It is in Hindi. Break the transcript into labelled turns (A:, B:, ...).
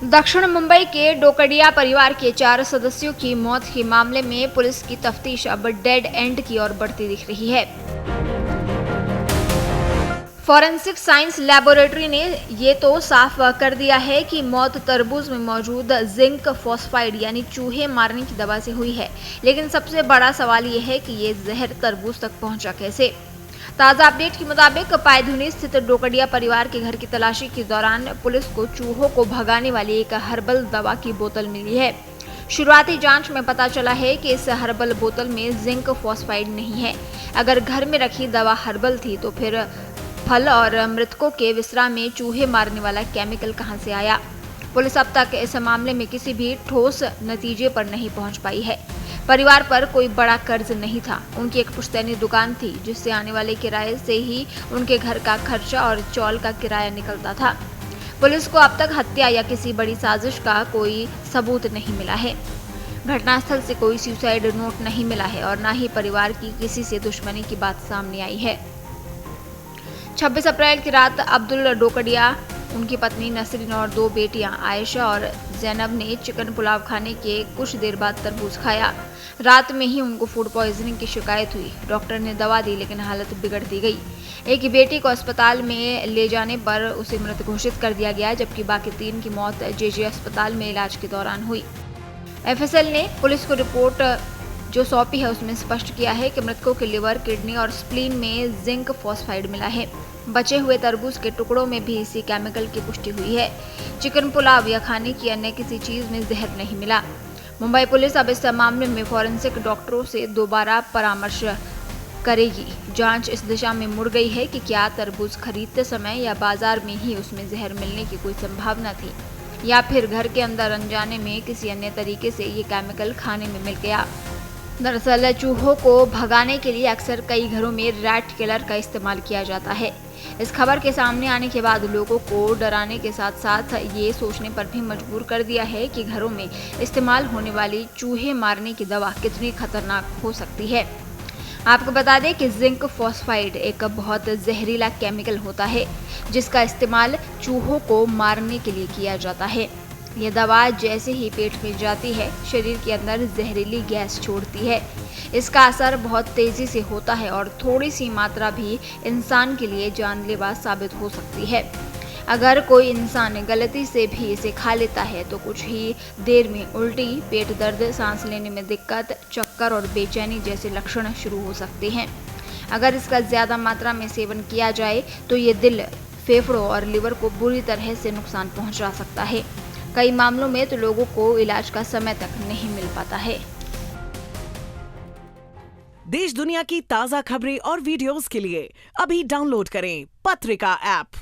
A: दक्षिण मुंबई के डोकड़िया परिवार के 4 सदस्यों की मौत के मामले में पुलिस की तफ्तीश अब डेड एंड की ओर बढ़ती दिख रही है। फॉरेंसिक साइंस लैबोरेटरी ने ये तो साफ कर दिया है कि मौत तरबूज में मौजूद जिंक फॉस्फाइड यानी चूहे मारने की दवा से हुई है, लेकिन सबसे बड़ा सवाल ये है कि ये जहर तरबूज तक पहुंचा कैसे। ताज़ा अपडेट के मुताबिक पायधुनी स्थित डोकड़िया परिवार के घर की तलाशी के दौरान पुलिस को चूहों को भगाने वाली एक हर्बल दवा की बोतल मिली है। शुरुआती जांच में पता चला है कि इस हर्बल बोतल में जिंक फॉस्फाइड नहीं है। अगर घर में रखी दवा हर्बल थी तो फिर फल और मृतकों के विसरा में चूहे मारने वाला केमिकल कहां से आया। पुलिस अब तक इस मामले में किसी भी ठोस नतीजे पर नहीं पहुंच पाई है। परिवार पर कोई बड़ा कर्ज नहीं था। उनकी एक पुश्तैनी दुकान थी जिससे आने वाले किराए से ही उनके घर का खर्चा और चौल का किराया निकलता था। पुलिस को अब तक हत्या या किसी बड़ी साजिश का कोई सबूत नहीं मिला है। घटनास्थल से कोई सुसाइड नोट नहीं मिला है और न ही परिवार की किसी से दुश्मनी की बात सामने आई है। 26 अप्रैल की रात अब्दुल डोकड़िया, उनकी पत्नी नसरीन और 2 बेटियां आयशा और जैनब ने चिकन पुलाव खाने के कुछ देर बाद तरबूज खाया। रात में ही उनको फूड पॉइजनिंग की शिकायत हुई। डॉक्टर ने दवा दी लेकिन हालत बिगड़ती गई। एक बेटी को अस्पताल में ले जाने पर उसे मृत घोषित कर दिया गया, जबकि बाकी 3 की मौत जेजे अस्पताल में इलाज के दौरान हुई। एफएसएल ने पुलिस को रिपोर्ट जो सौंपी है उसमें स्पष्ट किया है कि मृतकों के लिवर, किडनी और स्प्लीन में जिंक फॉस्फाइड मिला है। बचे हुए तरबूज के टुकड़ों में भी इसी केमिकल की पुष्टि हुई है। चिकन पुलाव या खाने की अन्य किसी चीज में जहर नहीं मिला। मुंबई पुलिस अब इस मामले में फॉरेंसिक डॉक्टरों से दोबारा परामर्श करेगी। जांच इस दिशा में मुड़ गई है कि क्या तरबूज खरीदते समय या बाजार में ही उसमें जहर मिलने की कोई संभावना थी, या फिर घर के अंदर अनजाने में किसी अन्य तरीके से ये केमिकल खाने में मिल गया। दरअसल चूहों को भगाने के लिए अक्सर कई घरों में रैट किलर का इस्तेमाल किया जाता है। इस खबर के सामने आने के बाद लोगों को डराने के साथ साथ ये सोचने पर भी मजबूर कर दिया है कि घरों में इस्तेमाल होने वाली चूहे मारने की दवा कितनी खतरनाक हो सकती है। आपको बता दें कि जिंक फॉस्फाइड एक बहुत जहरीला केमिकल होता है जिसका इस्तेमाल चूहों को मारने के लिए किया जाता है। यह दवा जैसे ही पेट में जाती है शरीर के अंदर जहरीली गैस छोड़ती है। इसका असर बहुत तेजी से होता है और थोड़ी सी मात्रा भी इंसान के लिए जानलेवा साबित हो सकती है। अगर कोई इंसान गलती से भी इसे खा लेता है तो कुछ ही देर में उल्टी, पेट दर्द, सांस लेने में दिक्कत, चक्कर और बेचैनी जैसे लक्षण शुरू हो सकते हैं। अगर इसका ज्यादा मात्रा में सेवन किया जाए तो ये दिल, फेफड़ों और लिवर को बुरी तरह से नुकसान पहुंचा सकता है। कई मामलों में तो लोगों को इलाज का समय तक नहीं मिल पाता है।
B: देश दुनिया की ताज़ा खबरें और वीडियोस के लिए अभी डाउनलोड करें पत्रिका ऐप।